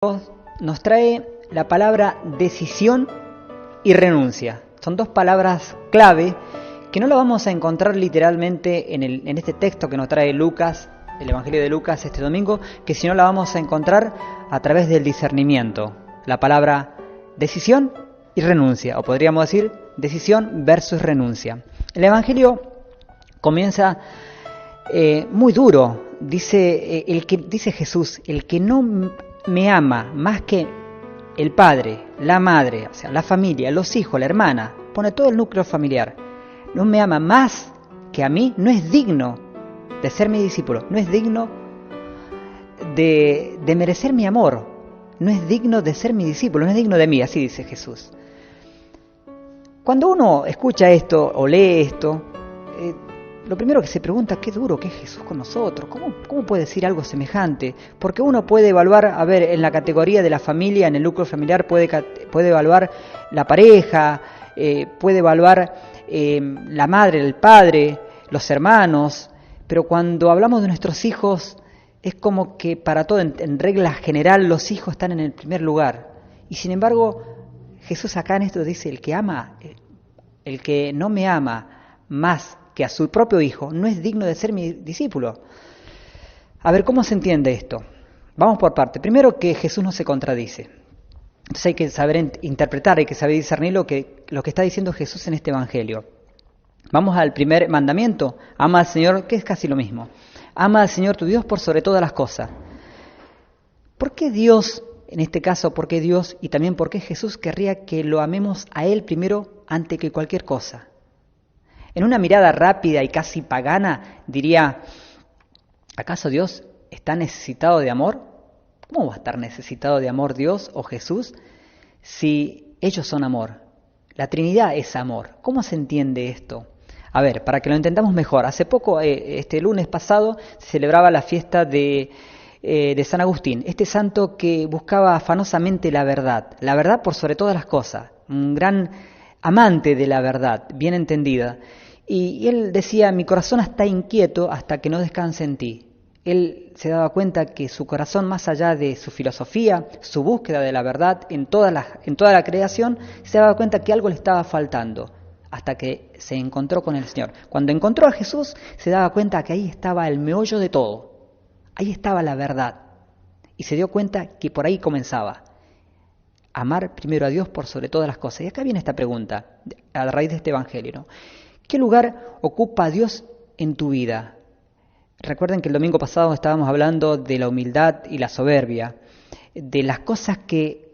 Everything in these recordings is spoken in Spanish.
nos trae la palabra decisión y renuncia. Son dos palabras clave que no lo vamos a encontrar literalmente en este texto que nos trae Lucas, el Evangelio de Lucas este domingo, que si no la vamos a encontrar a través del discernimiento. La palabra decisión y renuncia, o podríamos decir decisión versus renuncia. El Evangelio comienza muy duro. Dice Jesús, el que no me ama más que el padre, la madre, o sea, la familia, los hijos, la hermana, pone todo el núcleo familiar, no me ama más que a mí, no es digno de ser mi discípulo, no es digno de merecer mi amor, no es digno de ser mi discípulo, no es digno de mí, así dice Jesús. Cuando uno escucha esto o lee esto, lo primero que se pregunta, qué duro que es Jesús con nosotros, ¿cómo puede decir algo semejante? Porque uno puede evaluar, en la categoría de la familia, en el núcleo familiar, puede evaluar la pareja, puede evaluar la madre, el padre, los hermanos, pero cuando hablamos de nuestros hijos, es como que para todo, en regla general, los hijos están en el primer lugar. Y sin embargo, Jesús acá en esto dice, el que no me ama más que a su propio hijo, no es digno de ser mi discípulo. A ver, ¿cómo se entiende esto? Vamos por parte. Primero, que Jesús no se contradice. Entonces hay que saber interpretar, hay que saber discernir lo que está diciendo Jesús en este Evangelio. Vamos al primer mandamiento, ama al Señor, que es casi lo mismo. Ama al Señor tu Dios por sobre todas las cosas. ¿Por qué Dios, en este caso, por qué Dios y también por qué Jesús querría que lo amemos a Él primero antes que cualquier cosa? En una mirada rápida y casi pagana, diría, ¿acaso Dios está necesitado de amor? ¿Cómo va a estar necesitado de amor Dios o Jesús si ellos son amor? La Trinidad es amor. ¿Cómo se entiende esto? A ver, para que lo entendamos mejor, hace poco, este lunes pasado, se celebraba la fiesta de San Agustín, este santo que buscaba afanosamente la verdad por sobre todas las cosas, un gran amante de la verdad, bien entendida. Y él decía, mi corazón está inquieto hasta que no descanse en ti. Él se daba cuenta que su corazón, más allá de su filosofía, su búsqueda de la verdad en toda la creación, se daba cuenta que algo le estaba faltando, hasta que se encontró con el Señor. Cuando encontró a Jesús, se daba cuenta que ahí estaba el meollo de todo, ahí estaba la verdad, y se dio cuenta que por ahí comenzaba. Amar primero a Dios por sobre todas las cosas. Y acá viene esta pregunta, a raíz de este Evangelio, ¿no? ¿Qué lugar ocupa Dios en tu vida? Recuerden que el domingo pasado estábamos hablando de la humildad y la soberbia, de las cosas que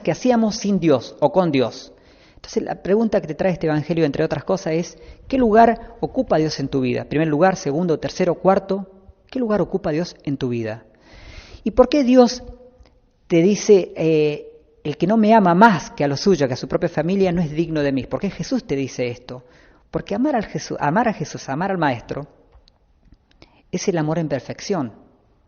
hacíamos sin Dios o con Dios. Entonces la pregunta que te trae este Evangelio, entre otras cosas, es ¿qué lugar ocupa Dios en tu vida? Primer lugar, segundo, tercero, cuarto, ¿qué lugar ocupa Dios en tu vida? ¿Y por qué Dios te dice, el que no me ama más que a lo suyo, que a su propia familia, no es digno de mí? ¿Por qué Jesús te dice esto? Porque amar a Jesús, amar al Maestro, es el amor en perfección.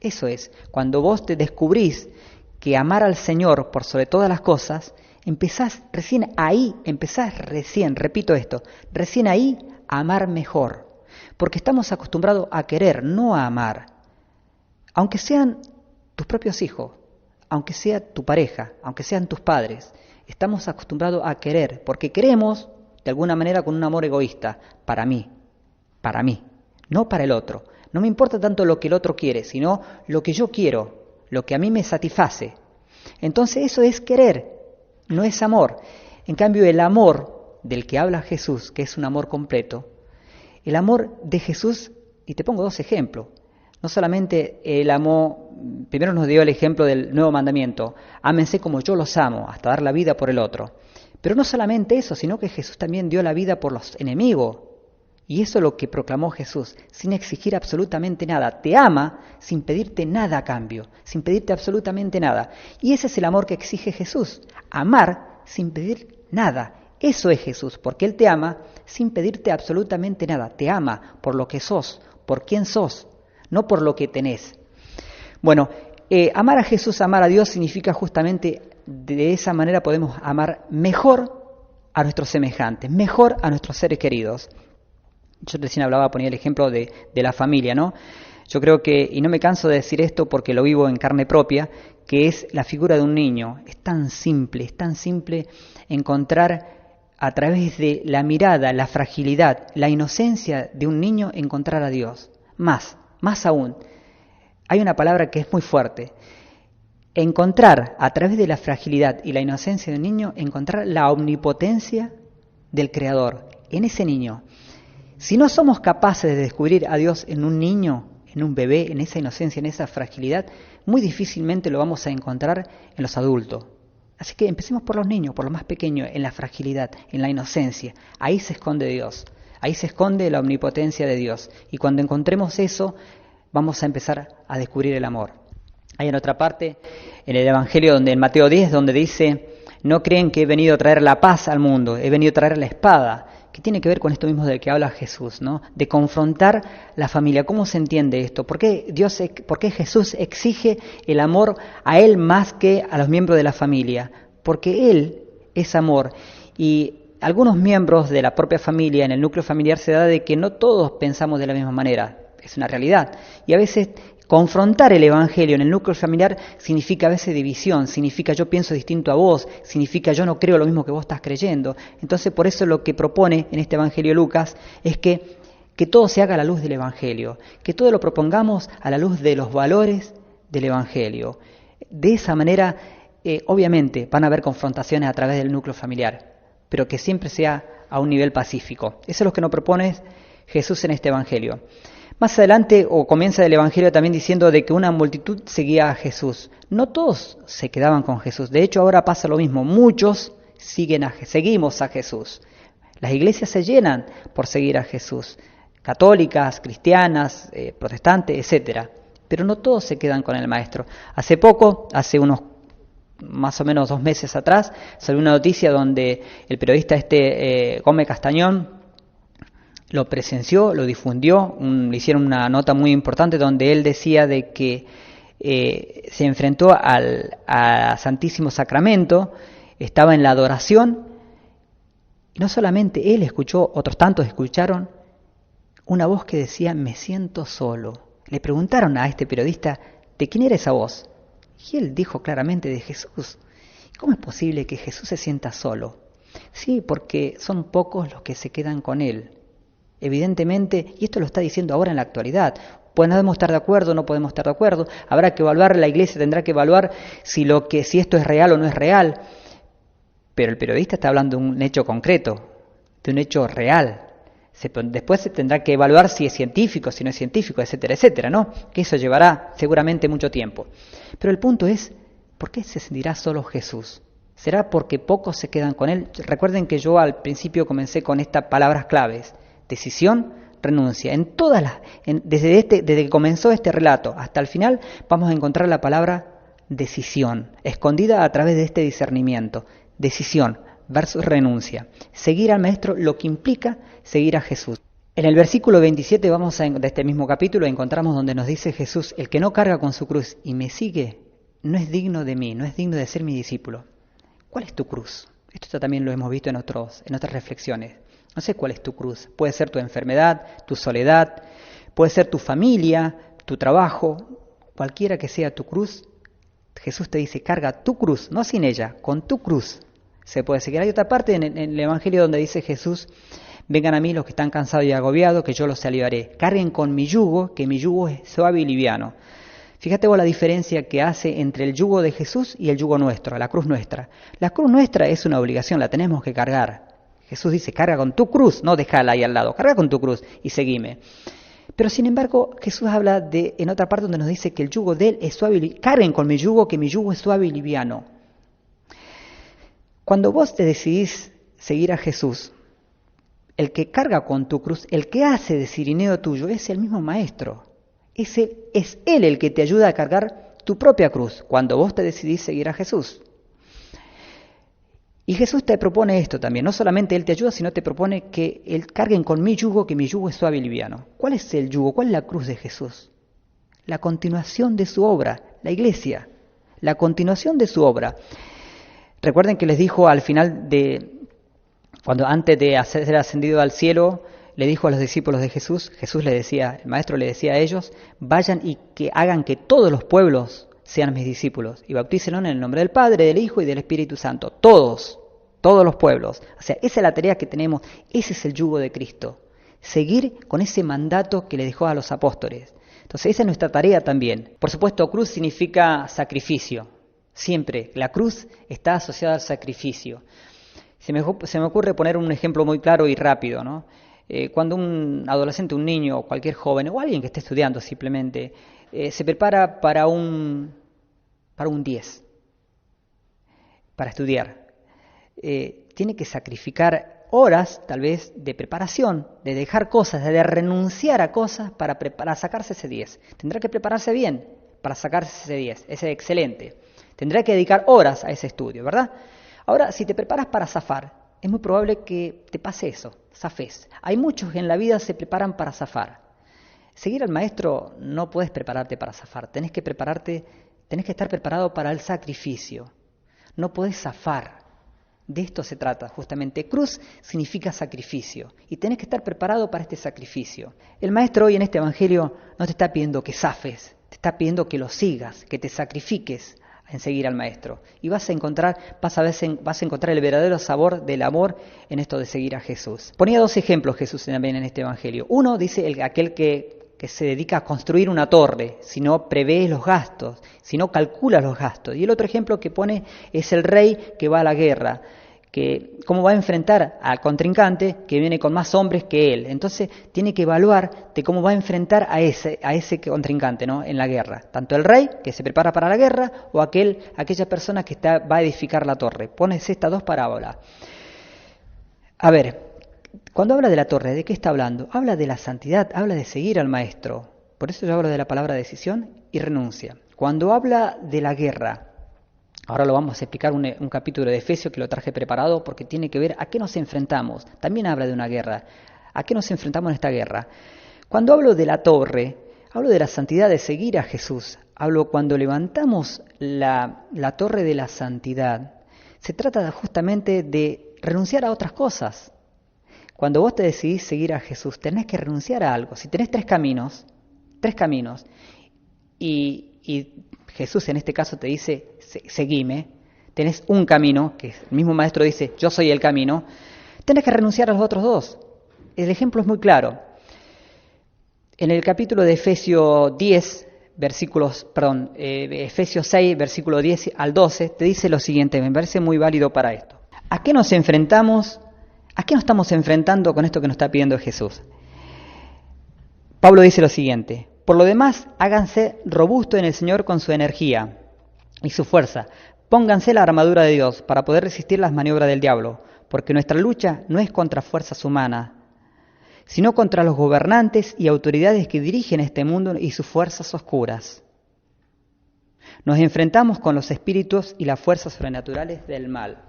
Eso es, cuando vos te descubrís que amar al Señor por sobre todas las cosas, empezás recién ahí a amar mejor. Porque estamos acostumbrados a querer, no a amar. Aunque sean tus propios hijos, aunque sea tu pareja, aunque sean tus padres, estamos acostumbrados a querer, porque queremos, de alguna manera, con un amor egoísta, para mí, no para el otro. No me importa tanto lo que el otro quiere, sino lo que yo quiero, lo que a mí me satisface. Entonces eso es querer, no es amor. En cambio, el amor del que habla Jesús, que es un amor completo, el amor de Jesús, y te pongo dos ejemplos. No solamente Él amó, primero nos dio el ejemplo del nuevo mandamiento, ámense como yo los amo, hasta dar la vida por el otro. Pero no solamente eso, sino que Jesús también dio la vida por los enemigos. Y eso es lo que proclamó Jesús, sin exigir absolutamente nada. Te ama sin pedirte nada a cambio, sin pedirte absolutamente nada. Y ese es el amor que exige Jesús, amar sin pedir nada. Eso es Jesús, porque Él te ama sin pedirte absolutamente nada. Te ama por lo que sos, por quién sos, no por lo que tenés. Bueno, amar a Jesús, amar a Dios, significa justamente, de esa manera podemos amar mejor a nuestros semejantes, mejor a nuestros seres queridos. Yo recién ponía el ejemplo de la familia, ¿no? Yo creo que, y no me canso de decir esto porque lo vivo en carne propia, que es la figura de un niño. Es tan simple encontrar a través de la mirada, la fragilidad, la inocencia de un niño, encontrar a Dios. Más aún, hay una palabra que es muy fuerte. Encontrar a través de la fragilidad y la inocencia de un niño, encontrar la omnipotencia del Creador en ese niño. Si no somos capaces de descubrir a Dios en un niño, en un bebé, en esa inocencia, en esa fragilidad, muy difícilmente lo vamos a encontrar en los adultos. Así que empecemos por los niños, por los más pequeños, en la fragilidad, en la inocencia. Ahí se esconde Dios, ahí se esconde la omnipotencia de Dios. Y cuando encontremos eso, vamos a empezar a descubrir el amor. Hay en otra parte, en el Evangelio, en Mateo 10, donde dice: no creen que he venido a traer la paz al mundo, he venido a traer la espada, que tiene que ver con esto mismo del que habla Jesús, ¿no? De confrontar la familia. ¿Cómo se entiende esto? ¿Por qué Jesús exige el amor a Él más que a los miembros de la familia? Porque Él es amor. Y algunos miembros de la propia familia, en el núcleo familiar, se da de que no todos pensamos de la misma manera. Es una realidad. Y a veces confrontar el Evangelio en el núcleo familiar significa a veces división, significa yo pienso distinto a vos, significa yo no creo lo mismo que vos estás creyendo. Entonces por eso lo que propone en este Evangelio Lucas es que todo se haga a la luz del Evangelio, que todo lo propongamos a la luz de los valores del Evangelio. De esa manera, obviamente, van a haber confrontaciones a través del núcleo familiar, pero que siempre sea a un nivel pacífico. Eso es lo que nos propone Jesús en este Evangelio. Más adelante, o comienza el Evangelio también diciendo de que una multitud seguía a Jesús. No todos se quedaban con Jesús. De hecho, ahora pasa lo mismo. Muchos seguimos a Jesús. Las iglesias se llenan por seguir a Jesús. Católicas, cristianas, protestantes, etc. Pero no todos se quedan con el Maestro. Hace unos más o menos 2 meses atrás, salió una noticia donde el periodista Gómez Castañón lo presenció, lo difundió, le hicieron una nota muy importante donde él decía de que se enfrentó al Santísimo Sacramento, estaba en la adoración, y no solamente él escuchó, otros tantos escucharon una voz que decía: me siento solo. Le preguntaron a este periodista: ¿de quién era esa voz? Y él dijo claramente: de Jesús. ¿Cómo es posible que Jesús se sienta solo? Sí, porque son pocos los que se quedan con él. Evidentemente, y esto lo está diciendo ahora en la actualidad, podemos estar de acuerdo, no podemos estar de acuerdo, habrá que evaluar, la iglesia tendrá que evaluar si esto es real o no es real, pero el periodista está hablando de un hecho concreto, de un hecho real. Después se tendrá que evaluar si es científico, si no es científico, etcétera, etcétera, ¿no? Que eso llevará seguramente mucho tiempo. Pero el punto es, ¿por qué se sentirá solo Jesús? ¿Será porque pocos se quedan con él? Recuerden que yo al principio comencé con estas palabras claves: decisión, renuncia. Desde que comenzó este relato hasta el final vamos a encontrar la palabra decisión, escondida a través de este discernimiento. Decisión versus renuncia. Seguir al Maestro, lo que implica seguir a Jesús. En el versículo 27 de este mismo capítulo encontramos donde nos dice Jesús: el que no carga con su cruz y me sigue no es digno de mí, no es digno de ser mi discípulo. ¿Cuál es tu cruz? Esto también lo hemos visto en otras reflexiones. No sé cuál es tu cruz. Puede ser tu enfermedad, tu soledad, puede ser tu familia, tu trabajo, cualquiera que sea tu cruz. Jesús te dice: carga tu cruz, no sin ella, con tu cruz. Se puede seguir. Hay otra parte en el Evangelio donde dice Jesús: vengan a mí los que están cansados y agobiados, que yo los aliviaré. Carguen con mi yugo, que mi yugo es suave y liviano. Fíjate vos la diferencia que hace entre el yugo de Jesús y el yugo nuestro, la cruz nuestra. La cruz nuestra es una obligación, la tenemos que cargar. Jesús dice: carga con tu cruz, no déjala ahí al lado, carga con tu cruz y seguime. Pero sin embargo, Jesús habla en otra parte donde nos dice que el yugo de Él es suave y liviano. Carguen con mi yugo, que mi yugo es suave y liviano. Cuando vos te decidís seguir a Jesús, el que carga con tu cruz, el que hace de cirineo tuyo, es el mismo Maestro. Es Él el que te ayuda a cargar tu propia cruz, cuando vos te decidís seguir a Jesús. Y Jesús te propone esto también, no solamente Él te ayuda, sino te propone que Él carguen con mi yugo, que mi yugo es suave y liviano. ¿Cuál es el yugo? ¿Cuál es la cruz de Jesús? La continuación de su obra, la iglesia, la continuación de su obra. Recuerden que les dijo al final cuando antes de ser ascendido al cielo, le dijo a los discípulos de Jesús, Jesús le decía, el maestro le decía a ellos, vayan y que hagan que todos los pueblos sean mis discípulos y bautícenlos en el nombre del Padre, del Hijo y del Espíritu Santo. Todos los pueblos. O sea, esa es la tarea que tenemos, ese es el yugo de Cristo. Seguir con ese mandato que le dejó a los apóstoles. Entonces esa es nuestra tarea también. Por supuesto, cruz significa sacrificio. Siempre la cruz está asociada al sacrificio. Se me ocurre poner un ejemplo muy claro y rápido, ¿no? Cuando un adolescente, un niño, o cualquier joven, o alguien que esté estudiando simplemente, se prepara para un 10, para estudiar, tiene que sacrificar horas, tal vez, de preparación, de dejar cosas, de renunciar a cosas para sacarse ese 10. Tendrá que prepararse bien para sacarse ese 10, ese excelente. Tendrá que dedicar horas a ese estudio, ¿verdad? Ahora, si te preparas para zafar, es muy probable que te pase eso, zafes. Hay muchos que en la vida se preparan para zafar. Seguir al maestro no puedes prepararte para zafar, tenés que estar preparado para el sacrificio. No podés zafar. De esto se trata, justamente. Cruz significa sacrificio y tenés que estar preparado para este sacrificio. El maestro hoy en este evangelio no te está pidiendo que zafes, te está pidiendo que lo sigas, que te sacrifiques en seguir al maestro. Y vas a encontrar el verdadero sabor del amor en esto de seguir a Jesús. Ponía 2 ejemplos Jesús también en este evangelio. Uno dice aquel que se dedica a construir una torre, si no prevé los gastos, si no calcula los gastos. Y el otro ejemplo que pone es el rey que va a la guerra, que cómo va a enfrentar al contrincante que viene con más hombres que él. Entonces tiene que evaluar de cómo va a enfrentar a ese contrincante, ¿no?, en la guerra. Tanto el rey, que se prepara para la guerra, o aquella persona que va a edificar la torre. Pones estas 2 parábolas. A ver, cuando habla de la torre, ¿de qué está hablando? Habla de la santidad, habla de seguir al maestro. Por eso yo hablo de la palabra decisión y renuncia. Cuando habla de la guerra, ahora lo vamos a explicar un capítulo de Efesios que lo traje preparado porque tiene que ver a qué nos enfrentamos. También habla de una guerra. ¿A qué nos enfrentamos en esta guerra? Cuando hablo de la torre, hablo de la santidad de seguir a Jesús. Hablo cuando levantamos la torre de la santidad. Se trata justamente de renunciar a otras cosas. Cuando vos te decidís seguir a Jesús, tenés que renunciar a algo. Si tenés 3 caminos, y Jesús en este caso te dice, seguime, tenés un camino, que el mismo maestro dice, yo soy el camino, tenés que renunciar a los otros 2. El ejemplo es muy claro. En el capítulo de Efesios 6, versículo 10 al 12, te dice lo siguiente, me parece muy válido para esto. ¿A qué nos enfrentamos? ¿A qué nos estamos enfrentando con esto que nos está pidiendo Jesús? Pablo dice lo siguiente, por lo demás, háganse robustos en el Señor con su energía y su fuerza. Pónganse la armadura de Dios para poder resistir las maniobras del diablo, porque nuestra lucha no es contra fuerzas humanas, sino contra los gobernantes y autoridades que dirigen este mundo y sus fuerzas oscuras. Nos enfrentamos con los espíritus y las fuerzas sobrenaturales del mal.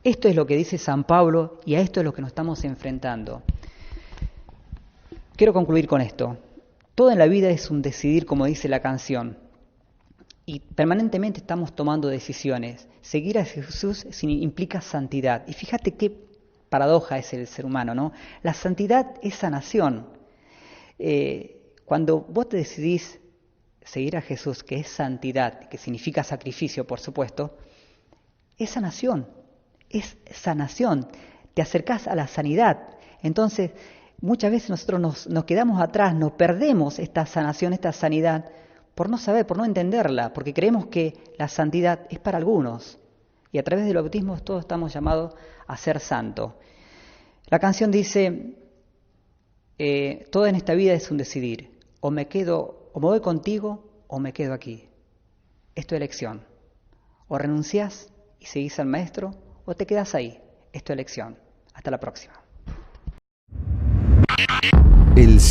Esto es lo que dice San Pablo y a esto es lo que nos estamos enfrentando. Quiero concluir con esto. Todo en la vida es un decidir, como dice la canción. Y permanentemente estamos tomando decisiones. Seguir a Jesús implica santidad. Y fíjate qué paradoja es el ser humano, ¿no? La santidad es sanación. Cuando vos te decidís seguir a Jesús, que es santidad, que significa sacrificio, por supuesto, es sanación. Es sanación, te acercás a la sanidad. Entonces, muchas veces nosotros nos quedamos atrás, nos perdemos esta sanación, esta sanidad, por no saber, por no entenderla, porque creemos que la santidad es para algunos. Y a través del bautismo todos estamos llamados a ser santos. La canción dice, todo en esta vida es un decidir, o me voy contigo o me quedo aquí. Es tu elección. O renunciás y seguís al maestro, o te quedas ahí. Es tu elección. Hasta la próxima.